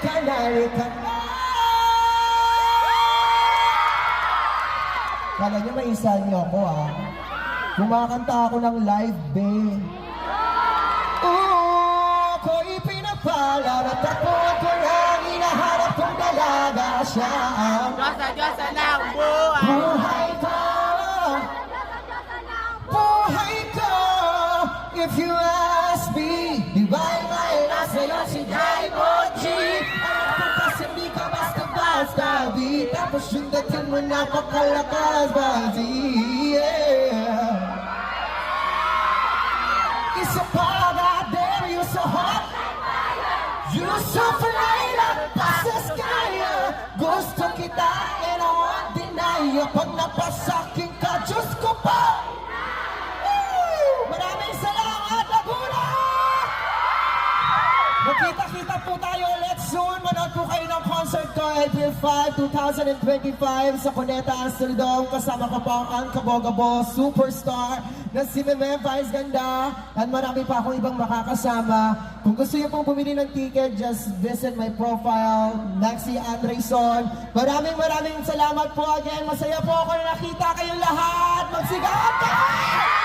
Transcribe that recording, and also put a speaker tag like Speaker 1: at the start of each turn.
Speaker 1: Halika na, halika na. Kala niyo may isa niyo ako, ah. Kumakanta ako ng live, babe. Ako'y pinapala at takot ko lang hinahanap kong dalaga siya ang
Speaker 2: Diyosa na ang buhay.
Speaker 1: buhay ko. Buhay ko. If you ask me, di ba may nasa'yo si Diamond G? Alam ko kasi di ka basta-basta, di. Tapos yung dating mo napakalakas, bazi, yeah. Isa pa, goddamn, you're so hot. You're so fly like the sky. Gusto kita and I won't deny you. Pag napasakin ka, Diyos ko pa. Woo! Maraming salamat, Laguna! Magkita-kita po tayo ulit soon. Manood po kayo ng concert ko April 5, 2025 sa Cuneta Astrodome. Kasama ko po ang Kabogabo Superstar na si Meme Vice Ganda. At marami pa akong ibang makakasama. Kung gusto niyo pong bumili ng ticket, just visit my profile, Naxi Andreson. Maraming salamat po again. Masaya po ako na nakita kayong lahat. Magsigawan ka!